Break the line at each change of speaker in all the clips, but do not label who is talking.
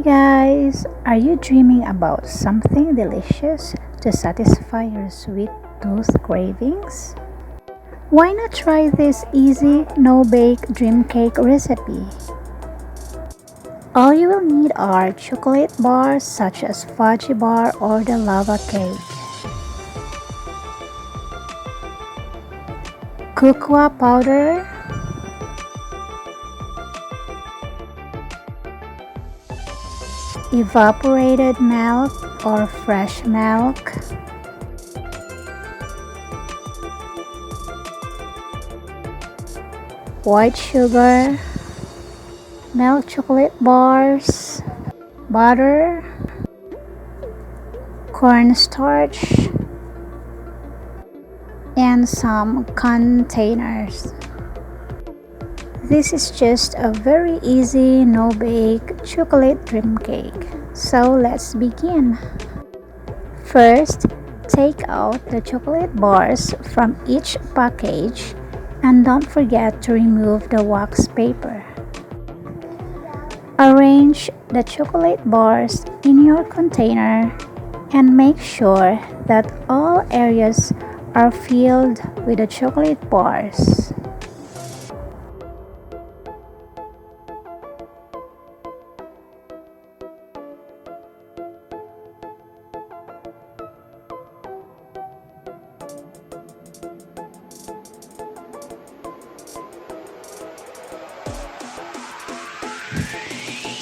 Hey guys, are you dreaming about something delicious to satisfy your sweet tooth cravings? Why not try this easy no-bake dream cake recipe? All you will need are chocolate bars such as Fudgee bar or the lava cake, cocoa powder, evaporated milk or fresh milk, white sugar, milk chocolate bars, butter, cornstarch, and some containers. This is just a very easy no-bake chocolate dream cake. So let's begin. First, take out the chocolate bars from each package and don't forget to remove the wax paper. Arrange the chocolate bars in your container and make sure that all areas are filled with the chocolate bars.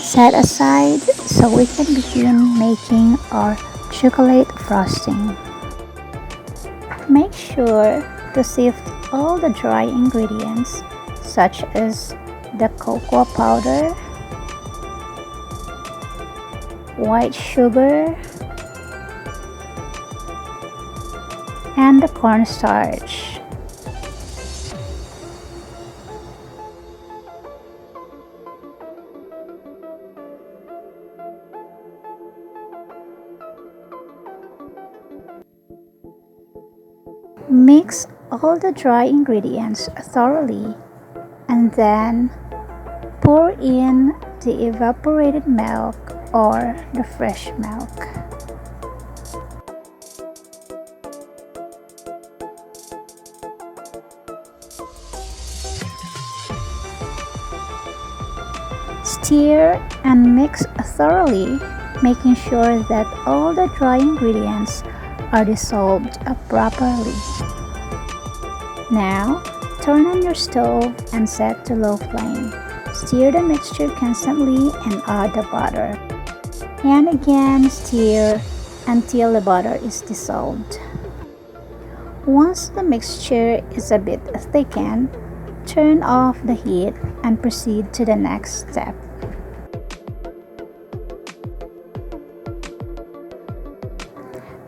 Set aside so we can begin making our chocolate frosting. Make sure to sift all the dry ingredients such as the cocoa powder, white sugar, and the cornstarch. Mix all the dry ingredients thoroughly and then pour in the evaporated milk or the fresh milk. Stir and mix thoroughly, making sure that all the dry ingredients are dissolved properly. Now, turn on your stove and set to low flame. Stir the mixture constantly and add the butter. And again, stir until the butter is dissolved. Once the mixture is a bit thickened, turn off the heat and proceed to the next step.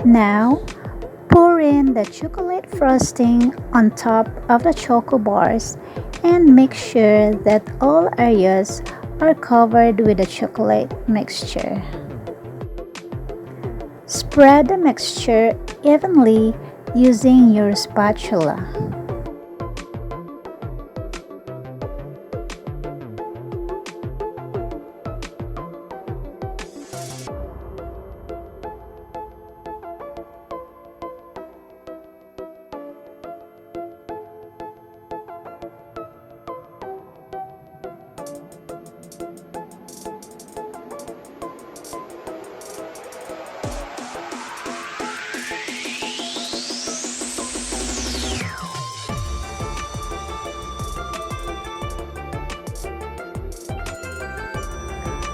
Now, pour in the chocolate frosting on top of the choco bars and make sure that all areas are covered with the chocolate mixture. Spread the mixture evenly using your spatula.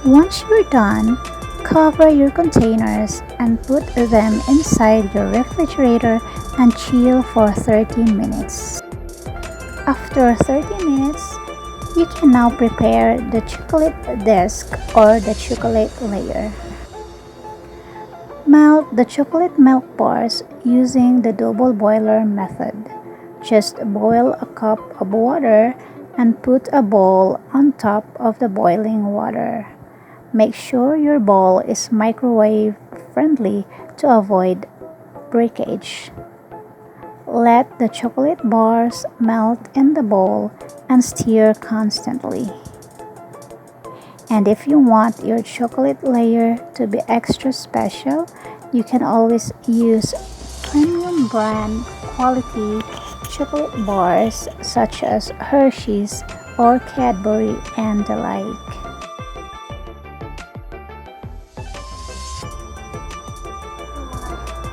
Once you're done, cover your containers and put them inside your refrigerator and chill for 30 minutes. After 30 minutes, you can now prepare the chocolate disc or the chocolate layer. Melt the chocolate milk bars using the double boiler method. Just boil a cup of water and put a bowl on top of the boiling water. Make sure your bowl is microwave friendly to avoid breakage. Let the chocolate bars melt in the bowl and stir constantly. And if you want your chocolate layer to be extra special, you can always use premium brand quality chocolate bars such as Hershey's or Cadbury and the like.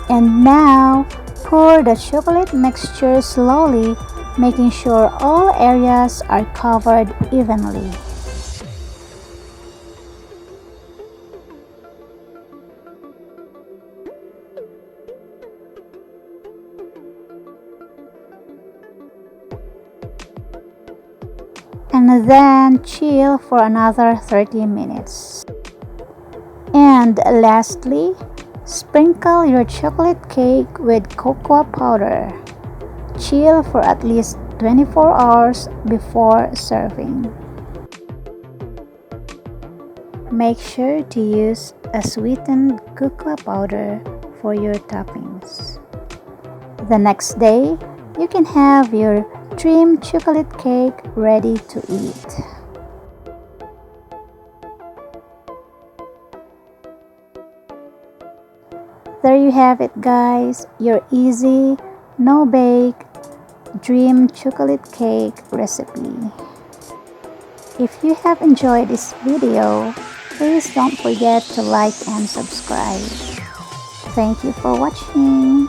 And now, pour the chocolate mixture slowly, making sure all areas are covered evenly. And then chill for another 30 minutes. And lastly, sprinkle your chocolate cake with cocoa powder. Chill for at least 24 hours before serving. Make sure to use a sweetened cocoa powder for your toppings. The next day, you can have your dream chocolate cake ready to eat. There you have it, guys, your easy, no-bake dream chocolate cake recipe. If you have enjoyed this video, please don't forget to like and subscribe. Thank you for watching.